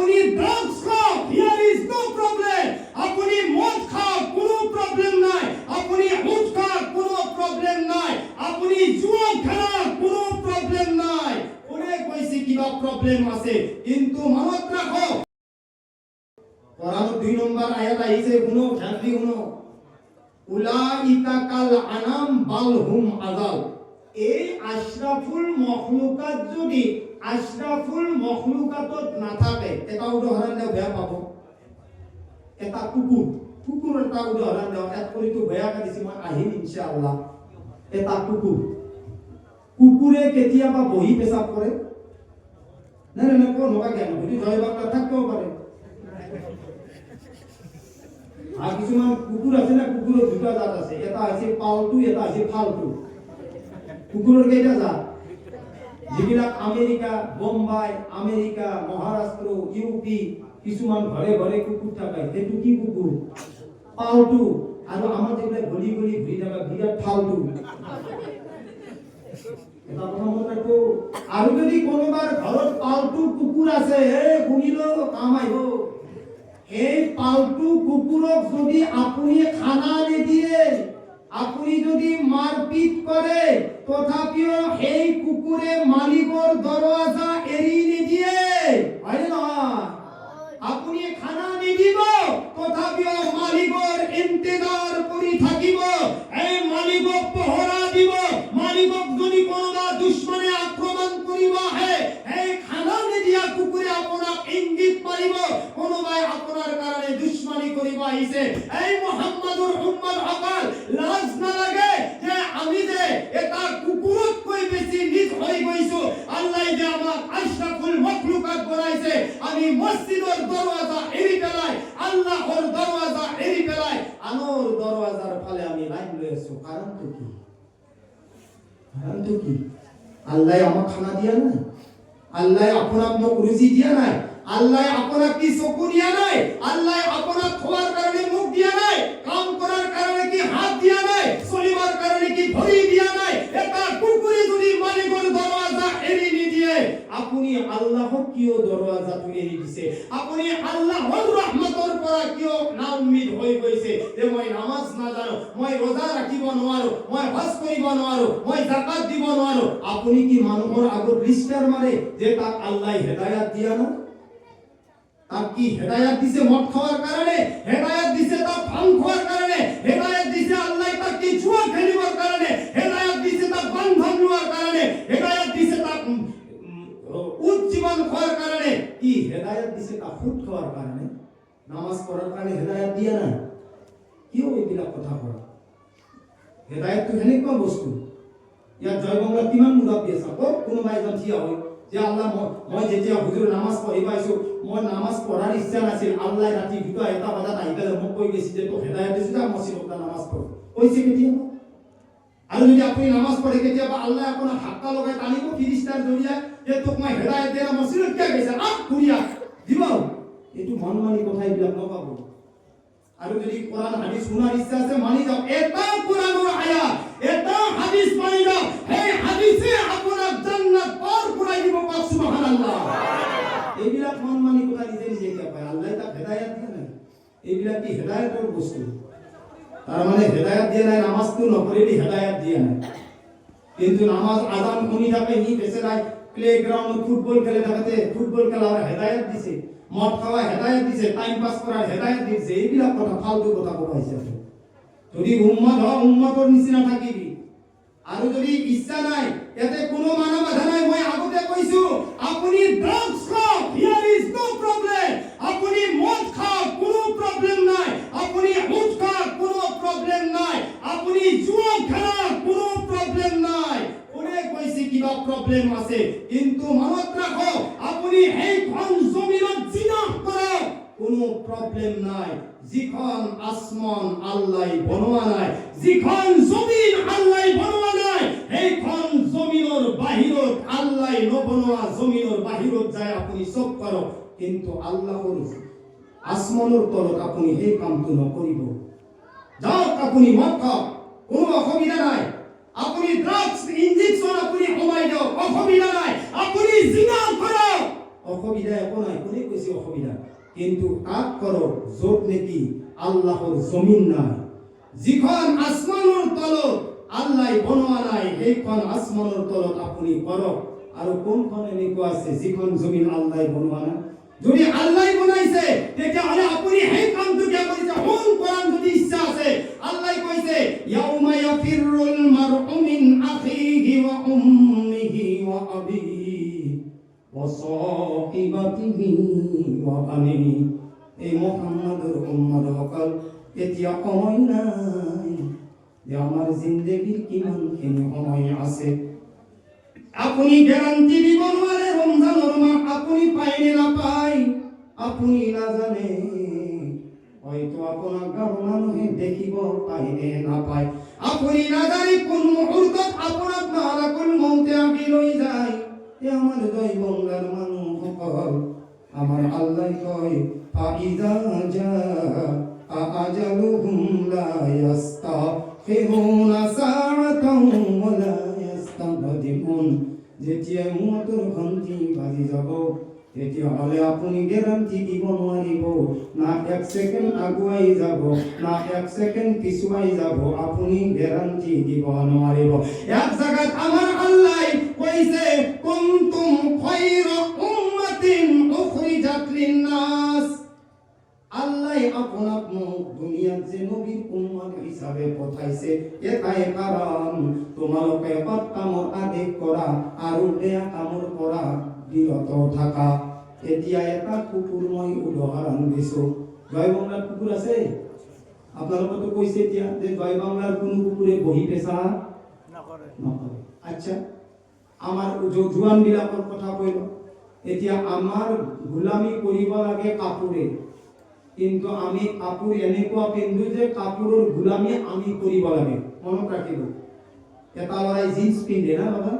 আপনি ড্রাগস খাও, here is no problem. আপনি মদ খাও, কোনো প্রবলেম নাই। আপনি হুদ খাও, কোনো প্রবলেম নাই। আপনি জুয়া খেলা, কোনো প্রবলেম নাই। অনেক কইছে কিবা প্রবলেম আছে, কিন্তু মনত রাখো কোরআন 2 নম্বর আয়াত আইছে, শুনো ধ্যান দি শুনো, উলাইকা কাল আনাম বাল হুম আযাল। এই আশরাফুল মখলুকাত যদি আশরাফুল মখলুকাতত না থাকে, এটা উদাহরণ দেও বেয়া পাব। এটা কুকুর এটা উদাহরণ দেও, এত কৰি তো বেয়া কাটিছি মই আহিম ইনশাআল্লাহ। এটা কুকুৰে কেতিয়াবা বহি পেচাব কৰে? নাই নাই কোন হোৱা জ্ঞান যদি জয় বাংলা থাকিব পাৰে। আর কিছুমান কুকুর আছে না, কুকুরের দুটা জাত আছে, এটা আছে পালতু, এটা আছে ফালতু। কুকুরের কেইটা জাত? যেবিলাক America, Bombay, America, Maharashtra, UP কিছুমান ঘরে ঘরে কুকুর থাকে, সেইটো কি কুকুর? পালতু। আর আমার যেগুলা গলি গলি ঘুরি থাকা বিরাট ফালতু। এটা কথা মনে রাখো। আর যদি কোনোবার ঘৰত পালতু কুকুর আছে, শুনিল কাম আহিব। এই পালতু কুকুরক যদি আপনি খানা নিদিয়ে, আপনি যদি মারপিট করে, তথাপিও এই কুকুরে মালিকর দরওয়াজা এড়িয়ে নিদিয়ে, হয় না? আপনি খানা নিদিব, তথাপিও মালিকর ইন্তজার কৰি থাকিব। এই মালিকক পহৰা দিব। মালিকক যদি কোনোবা দুশ্মনে আক্রমণ কৰিব আহে, এই খানা নিদিয়া কুকুৰে আপোনাক ইংগিত মাৰিব কোনোবাই আপোনাৰ কাৰণে দুশ্মনী কৰিব আহিছে। এই মুহাম্মাদুৰ উম্মত সকল, লাজ নালাগে যে আমি যে এটা কুকুৰতকৈ বেছি নিজ হৈ গৈছো। আল্লাহ যে আমাক আশরাফুল মখলুকাত বনাইছে, আমি মসজিদৰ দরওয়াজা এৰি পেলাই, আল্লাহৰ দরওয়াজা এৰি পেলাই আনৰ দরওয়াজার ফালে আমি লাইন লৈ আছো। কাৰণটো কি? আল্লাহ আমাক খানা দিয়া নাই? আল্লাহ আপোনাক মোক রুজি দিয়া নাই? আল্লাহ আপোনাক কি চকু দিয়া নাই? আল্লাহ আপোনাক খোৱাৰ কাৰণে মুখ দিয়া নাই? কাম কৰাৰ কাৰণে কি হাত দিয়া নাই? চলিবার কাৰণে কি ভৰি দিয়া নাই? এটা কুকুৰে যদি মালিকৰ দরওয়াজা এৰি নিদিয়ে, আপুনি আল্লাহক কিয় দরওয়াজাটো এৰি দিছে? আপুনি আল্লাহৰ ৰহমতৰ পৰা কিয় না উম্মিদ হৈ গৈছে? যে মই নামাজ নাজানো, মই রোজা ৰাখিব নোৱাৰো, মই হজ কৰিব নোৱাৰো, মই যাকাত দিব নোৱাৰো। আপুনি কি মানুহৰ আগত লিস্টার মাৰে যে তাক আল্লাহ হেদায়াত দিয়া না? তাক কি হেদায়াত দিছে মদ খাওয়ার কারণে? হেদায়াত দিছে তাক ভাং খাওয়ার কারণে? হেদায়াত দিছে আল্লাহ তাক কি জুয়া খেলিবার কারণে? হেদায়াত দিছে তাক বন্ধন লওয়ার কারণে? হেদায়াত দিছে তাক উজ্জীবন খাওয়ার কারণে? কি হেদায়াত দিছে তাক ফুট খাওয়ার কারণে? নামাজ পড়ার কারণে হেদায়াত দিয়া না? কিয় এইবিলাক কথা কয়? হেদায়াত তো এনেকুৱা বস্তু। ইয়াত জয় বাংলা কিমান মুৰাব্বী আছে? কোনোবা এজন থিয় হয় যে আল্লাহ মই যেতিয়া হুজুৰ নামাজ পঢ়ি পাইছো, মই নামাজ পঢ়াৰ ইচ্ছা নাছিল, আল্লাহ ৰাতি 2টা বজাত আহি পেলাই মোক কৈ গৈছে যে তোক হেদায়াত দিছো, যা মছজিদত নামাজ পঢ়। কৈছে কেতিয়াবা? আৰু যদি আপুনি নামাজ পঢ়ে, কেতিয়াবা আল্লাহ আপোনাক হাতটা লগাই টানিব ফিৰিস্তাৰ জৰিয়াত যে তোক মই হেদায়াত দিয়া মছজিদত কিয় গৈছা, ঘূৰিয়া দিব। এইটো মন মানি কথা এইবিলাক নকব। আৰু যদি কোরআন হাদিস শোনার ইচ্ছা আছে, মানি যাও। এটা কোরআনের আয়াত, এটা হাদিস মানি যাও। এই হাদিসে আপনার জান্নাত পার করাই দিব। পাক সুবহানাল্লাহ। এইবিলাক মন মানি কথা নিজে নিজে কে পায়? আল্লাহ তাক হেদায়াত দিয়ে নাই। এইবিলাক কি হেদায়াতৰ বস্তু? তার মানে হেদায়াত দিয়ে নাই, নামাজ তো নপড়িলে হেদায়াত দিয়ে নাই। কিন্তু নামাজ আজান শুনি থাকে, নি বেঁচে নাই প্লেগ্রাউন্ড ফুটবল খেলে থাকতে, ফুটবল খেলার হেদায়াত দিছে, মদ খাওয়া হেদায়াত দিছে, টাইম পাস করার হেদায়াত দিছে। এইবিলাক কথা ফালতু কথা কইছে। যদি উম্মত হয়, উম্মতৰ নিচিনা থাকিবি। আৰু যদি ইচ্ছা নাই, এতে কোনো মানা বাধা নাই। মই আগতে কৈছো, আপুনি ড্রাগস খাও, হিয়ার ইজ নো প্রবলেম। আপুনি মদ খাও, কোনো প্রবলেম নাই। আপুনি হুদ খাও, কোনো প্রবলেম নাই। আপুনি জুয়া খেলা, কোনো প্রবলেম নাই। অনেক কইছে কিবা প্রবলেম আছে, কিন্তু মনত রাখো, আপুনি এইখন জমিনত জিনা কৰা কোনো প্রবলেম নাই। যিখন আসমান আল্লাহ বনোৱা নাই, যিখন জমিন আল্লাহ বনোৱা নাই, এইখন জমিনৰ বাহিৰত আল্লাহ নবনোৱা জমিনৰ বাহিৰত যায় আপুনি চব কৰক, কিন্তু আল্লাহৰ আসমানৰ তলত আপুনি সেই কামটো নকৰিব। যাওক আপুনি মদ খাওক, কোনো অসুবিধা নাই। আপুনি ড্রাগস ইনজেকশন আপুনি কমাই দিয়ক, অসুবিধা নাই। আপুনি জিনা কৰক, অসুবিধা একো নাই, কোনে কৈছে অসুবিধা? কিন্তু তাত কৰক য'ত নেকি আল্লাহৰ জমিন নাই, যিখন আসমানৰ তলত আল্লাহ বনোৱা নাই, সেইখন আসমানৰ তলত আপুনি কৰক। আৰু কোনখন এনেকুৱা আছে যিখন জমিন আল্লাহ বনোৱা নাই? যদি আল্লাহ বনাইছে তেতিয়াহ'লে আপুনি সেই কামটো কিয় কৰিছে? কোন কোৰআন যদি ইচ্ছা আছে, আল্লাহ কৈছে ইয়াউমা ইয়াফিৰুল মাৰউ মিন আখিহি ওয়া উম্মিহি ওয়া আবিহি ওয়া সাহিবাতিহি ওয়া বানিহি। এই মুহাম্মাদুৰ উম্মতসকল, এতিয়া সময় নাই যে আমাৰ জিন্দগীৰ কিমানখিনি সময় আছে। আপুনি গ্যাৰান্টি দিব নোৱাৰে ৰমজানৰ মাহ আপুনি পায় নে নাপায়, আপুনি নাজানে। হয়তো আপোনাক গাঁৱৰ মানুহে দেখিব পায় নে নাপায়, আপুনি নাজানে কোন মুহূৰ্তত আপোনাক মালাকুল মউতে আহি লৈ যায়। আমাৰ জয় বাংলাৰ মানুহসকল, আমাৰ আল্লাহ কয় ফাইজা জাআ আজালুহুম লা ইস্তাখিরুনা সাআতান ওয়া লা ইস্তাকদিমুন। যেতিয়া মৌতৰ ঘণ্টি বাজি যাব তেতিয়াহ'লে আপুনি গ্যাৰান্টি দিব নোৱাৰিব, না এক ছেকেণ্ড আগুৱাই যাব না এক ছেকেণ্ড পিছুৱাই যাব, আপুনি গ্যাৰান্টি দিব নোৱাৰিব। এক জায়গাত আমাৰ আল্লাহ কৈছে কুনতুম খায়রা উম্মাতিন উখরিজাত লিন-নাস। আল্লাহ আপোনাক মোক দুনিয়াত যে নবীৰ উম্মত হিচাপে পঠাইছে এটাই কাৰণ, তোমালোকে পাপ কামৰ আদেশ কৰা আৰু বেয়া কামৰ পৰা বিৰত থাকা। এতিয়া এটা কুকুৰ মই উদাহৰণ দিছো। জয় বাংলাৰ কুকুৰ আছে? আপোনালোকেতো কৈছে এতিয়া যে জয় বাংলাৰ কোনো কুকুৰে বহি পেচাব নকৰে। আচ্ছা, আমাৰ জোৱান বিলাকৰ কথা কৈলো। এতিয়া আমাৰ গোলামি কৰিব লাগে কাপোৰে, কিন্তু আমি কাপোৰ এনেকুৱা পিন্ধো যে কাপোৰৰ গোলামি আমি কৰিব লাগে। মনত ৰাখিব, এটা ল'ৰাই জিন্স পিন্ধে না বাবা,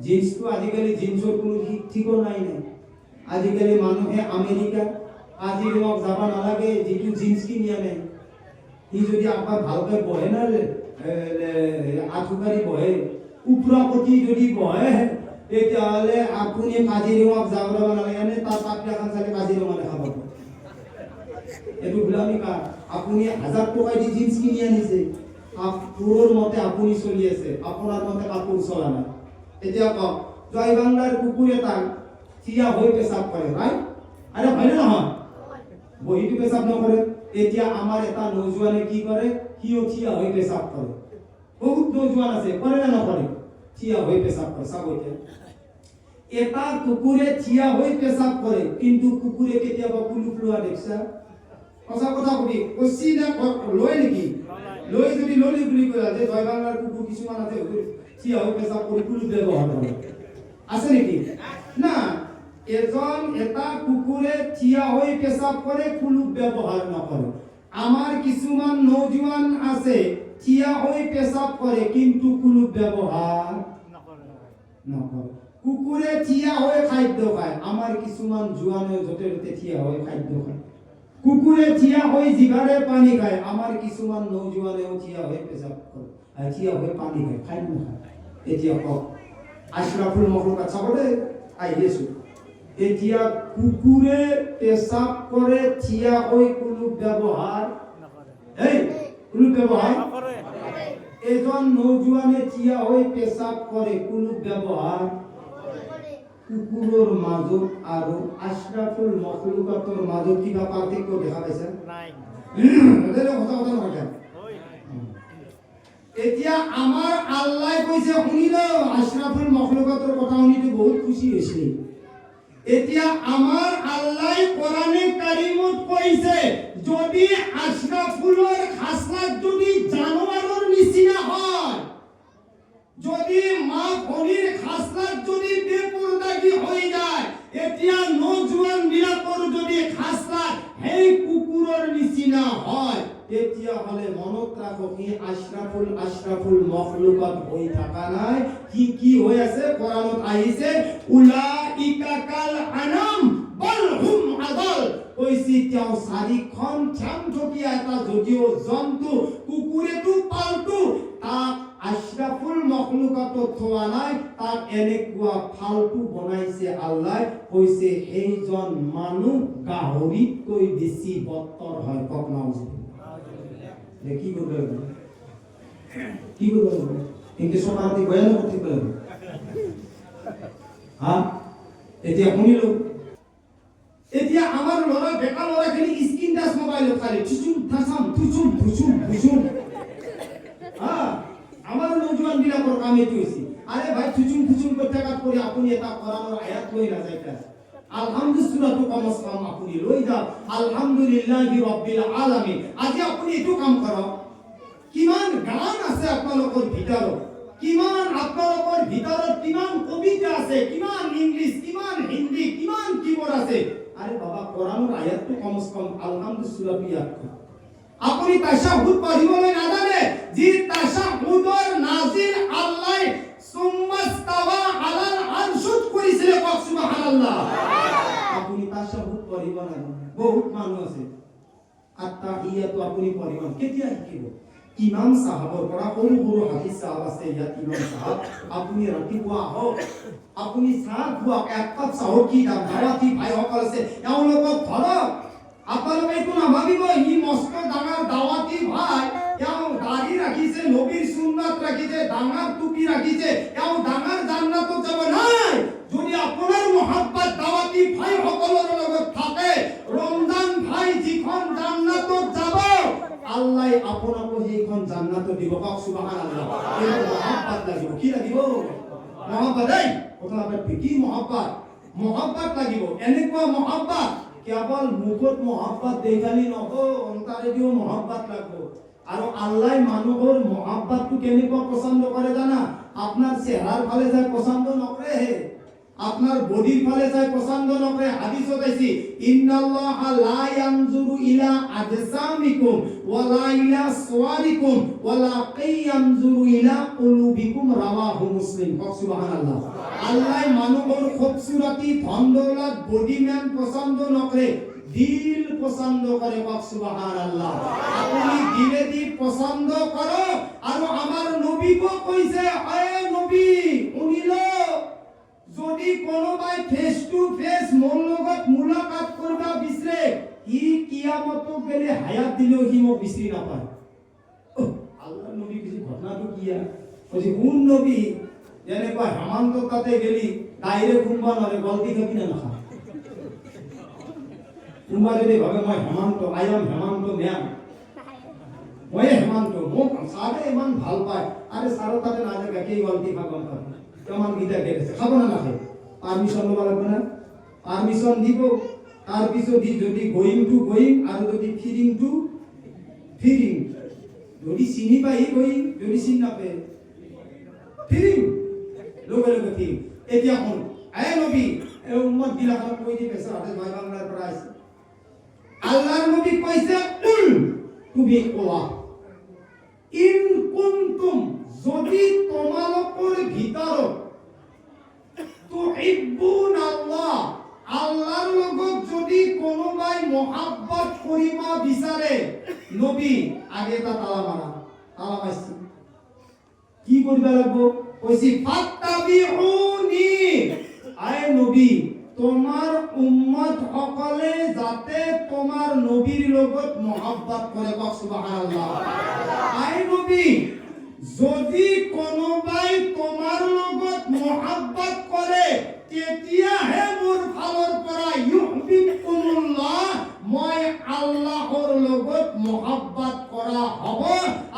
জিন্সটো আজিকালি জিন্সৰ কোনো ঠিকনাই নাই। আজিকালি মানুহে আমেৰিকা কাজিৰঙাত যাব নালাগে, যিটো জিন্স কিনি আনে সি যদি আপোনাৰ ভালকৈ বহে না আঁঠুকাৰি বহে, উপৰা কটি যদি বহে, তেতিয়াহ'লে আপুনি কাজিৰঙাত যাব নালাগে, এনে তাৰ পাতলাখন চালে কাজিৰঙা দেখা পাব। এইটো গোলামি কাৰ? আপুনি 1000 টকা দি জিন্স কিনি আনিছে, কাপোৰৰ মতে আপুনি চলি আছে, আপোনাৰ মতে কাপোৰ চলা নাই। এতিয়া কওক, জয় বাংলাৰ কুকুৰ এটা থিয়া হৈ পেচাব কৰে, ৰাইট? আৰে হয়নে নহয়? বহিটো পেচাব নকৰে। এতিয়া আমাৰ এটা নৌজোৱানে কি কৰে? সিও থিয়া হৈ পেচাব কৰে। বহুত নৌজোৱান আছে, কৰে নে নকৰে? থিয়া হৈ পেচাব কৰে। চাব এতিয়া, এটা কুকুৰে থিয়া হৈ পেচাব কৰে, কিন্তু কুকুৰে কেতিয়াবা কুলুপ লোৱা দেখছা? সঁচা কথা কবি, কচিনা লয় নেকি? লৈ যদি ললি বুলি কয় যে জয় বাংলাৰ কুকুৰ কিছুমান আছে থিয়া হৈ পেচাব কৰি কুলুপ ব্যৱহাৰ কৰে, আছে নেকি? না, এটা কুকুৰে থিয়া হৈ পেচাব কৰে, কুলুপ ব্যৱহাৰ নকৰে। আমাৰ কিছুমান নৌজোৱান আছে থিয়া হৈ পেচাব কৰে কিন্তু কুলুপ ব্যৱহাৰ নকৰে। কুকুৰে থিয়া হৈ খাদ্য খায়, আমাৰ কিছুমান জোৱানে য'তে ত'তে থিয়া হৈ খাদ্য খায়। কুকুৰে থিয়া হৈ জিভাৰে পানী খায়, আমাৰ কিছুমান নৌজোৱানেও থিয়া হৈ পেচাব কৰে, থিয়া হৈ পানী খায়, খাই নাখায়। এতিয়া কওক, আশৰাফুল মখলুকাত চাব দেই, আহি আছো। এতিয়া কুকুৰে পেচাব কৰে থিয়া হৈ কুলুপ ব্যৱহাৰ নকৰে। কুলুপ ব্যৱহাৰ নকৰে। এজন নৌজোৱানে থিয়া হৈ পেচাব কৰে, কুলুপ ব্যৱহাৰ। কুকুৰৰ মাজত আৰু আশৰাফুল মখলুকাতৰ মাজত কিবা পাৰ্থক্য দেখা পাইছে? নাই। এতিয়া আমাৰ আল্লাহ কৈছে, শুনিল আশৰাফুল মখলুকাতৰ কথা শুনিতো বহুত খুশি হৈছিল। এতিয়া আমাৰ আল্লাহ কোরআনে কারিমত কইছে, যদি আশরাফুলের খাসলাত যদি জানোয়ারের নিচিনা হয়, যদি মা ভনির খাসলাত যদি বেপরদাগি হয়ে যায়, এতিয়া নজওয়ান বিলাকৰ যদি খাসলাত সেই কুকুৰৰ নিচিনা হয়, তেতিয়া হলে মনত ৰাখো কি আশরাফুল মখলুকাত হৈ থাকা নাই, কি হৈ আছে? কোরআনত আহিছে উলাইকা কাল আনাম বাল হুম আদাল। কৈছে তেওঁ চাৰিখন ঠেং থকা এটা যদিও জন্তু, কুকুৰেটো পালতু, তাক আশরাফুল মখলুকাতত থোৱা নাই, তাক এনেকুৱা ফালতু বনাইছে আল্লাহ, কৈছে এইজন মানুহ গাহৰিতকৈ বেছি বত্তৰ হয়। কক নাউজুবিল্লাহ। কি কৰিব লাগিব, কি কৰিব লাগিব? কিন্তু সমাজে বয়ান করতে পারবে। হ্যাঁ, এতিয়া শুনিলো, এতিয়া আমার লড়া বেকার লড়া খালি স্ক্রিন টাচ মোবাইল খালি চুচুম থাসাম থুচুম থুচুম থুচুম। হ্যাঁ, আমার নজওয়ান বিলাকর কাম এটি হইছে। আরে ভাই চুচুম থুচুম করতে কাজ করে আপনি এটা কোরআনের আয়াত লই না যাইতা। আলহামদুলিল্লাহ তো কমস কম আপনি লই যাও, আলহামদুলিল্লাহি রাব্বিল আলামিন। আজি আপনি এটো কাম করো। কিমান গান আছে আপোনালোকৰ ভিতৰত, কিমান আপোনালোকৰ ভিতৰত কিমান কবিতা আছে, কিমান ইংলিশ, কিমান হিন্দী, কিমান কিবোর্ড আছে। আরে বাবা কোরআনের আয়াতটো কমস কম আলহামদুলিল্লাহ ইয়াদ করো। আপনি তাশাহুদ পড়িবলৈ নাজানে, যি তাশাহুদৰ নাজিল আল্লাহ সুম্মাস্তাওয়া আলাল আরশুত কৰিছিল। কক সুবহানাল্লাহ। আপনি তাশাহুদ পড়িব নাজানে, বহুত মানুহ আছে আত্তাহিয়াতু আপনি পড়িব কেতিয়া শিকিব? ইমাম সাহাবৰ পৰা সৰু সৰু হাদিস সাহাব আছে, ইয়াত ইমাম সাহাব আপুনি ৰাতিপুৱা আহক, আপুনি চাহ খোৱাক, এক কাপ চাহৰ কি দাম, দাৱাতি ভাইসকল আছে এওঁলোকক ধৰক। আপোনালোকে এইটো নাভাবিব ই মস্ত ডাঙৰ দাৱাতি ভাই, এওঁ দাঢ়ি ৰাখিছে, নবীৰ সুন্নাত ৰাখিছে, ডাঙৰ টুপি ৰাখিছে, এওঁ ডাঙৰ জান্নাতত যাব নাই। যদি আপোনাৰ মহব্বত দাৱাতি ভাইসকলৰ লগত থাকে, ৰমজান ভাই যিখন জান্নাতত যাব, আল্লাহ আপোনাকো সেইখন জান্নাত দিব। কক সুবহানাল্লাহ। এই মহব্বত লাগিব, কি লাগিব? মহব্বত। এই কথা পাতি কি মহব্বত? মহব্বত লাগিব, এনেকুৱা মহব্বত কেৱল মুখত মহব্বত দেখালি নহব, অন্তৰেদিও মহব্বত লাগিব। আৰু আল্লাহ মানুহৰ মহব্বতটো কেনেকুৱা পছন্দ কৰে জানা? আপোনাৰ চেহাৰাৰ ফালে চাই পছন্দ নকৰে, আপনার বডির ফালে চাই পছন্দ নকরে। হাদিসত আইছি ইন্নাল্লাহা লা ইয়ানজুরু ইলা আজসামিকুম ওয়ালা ইলা সুওয়ারিকুম ওয়ালাকিন ইয়ানজুরু ইলা কুলুবিকুম। রাওয়াহু মুসলিম। কক সুবহানাল্লাহ। আল্লাহ মানুষের খুবসুরতি ধন দৌলত বডি ম্যান পছন্দ নকরে, দিল পছন্দ করে। কক সুবহানাল্লাহ। আপনি দিলে দি পছন্দ করো। আর আমার নবীকে কইছে, এ নবী শুনিলো, যদি কোনোবাই ফেস টু ফেস মোৰ লগত মুলাকাত কৰবা বিচাৰে, ই কিয়ামত গেলে হায়াত দিলেও সি মোক বিচাৰি নাপায়। আল্লাহ নবী কিছু ঘটনাটো কিয়া কৈছে, কোন নবী যেনেকুৱা হেমান্ত তাতে গেলি ডাইৰেক্ট কোনবা নৰে গলতি খাবি না নাখা। কোনবা যদি ভাবে মই হেমান্ত, আই এম হেমান্ত মেম, মই হেমান্ত, মোক চাৰে ইমান ভাল পায়, আরে চাৰৰ তাতে নাযায় কি গলতি খাব পারে। কেমন গীতা গেছে খাবো না নাখে, পারমিশন লব লাগবে না? পারমিশন দিব। তার পিছত যদি গোয়িং টু গোয়িং আর যদি ফিরিং টু ফিরিং, যদি চিনি পাই গোয়িং, যদি চিনি না পাই ফিরিং, লগে লগে ফিরিং। এতিয়া কোন এ নবী এ উম্মত বিলাকক কই দি পেছা হাতে ভাই বাংলার পৰা আইছে। আল্লাহর নবী কইছে, তুমি কোয়া ইন কুনতুম, যদি তোমালোকৰ ভিতৰত তুহিব্বুন আল্লাহ, আল্লাহর লগত যদি কোনোবাই মহব্বত কৰিব বিচাৰে, নবী আগে এটা তালা মাৰা। তালা মাইছি কি কৰিব লাগিব? কৈছি ফাত্তাবিউনি, আয় নবী তোমার উম্মত সকলে যাতে তোমার নবীর লগত মহব্বত করে। কক সুবহানাল্লাহ। আয় নবী যদি কোনোবাই তোমার লগত মহব্বত করে, তেতিয়াহে মোৰ ফালৰ পৰা ইউহিব্বুকুমুল্লাহ, মই আল্লাহৰ লগত মহব্বত কৰা হ'ব।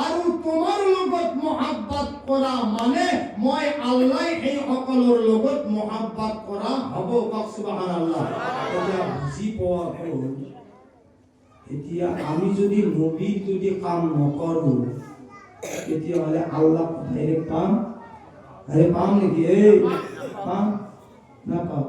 আৰু তোমাৰ লগত মহব্বত কৰা মানে মই আল্লাহ এই সকলৰ লগত মহব্বত কৰা হ'ব। কক সুবহানাল্লাহ। এতিয়া বুজি পোৱা হ'ল। এতিয়া আমি যদি নবীৰ যদি কাম নকৰো, তেতিয়াহ'লে আল্লাহ ডাইৰেক্ট পাম? আরে পাম নাকি? এই পাম না পাম?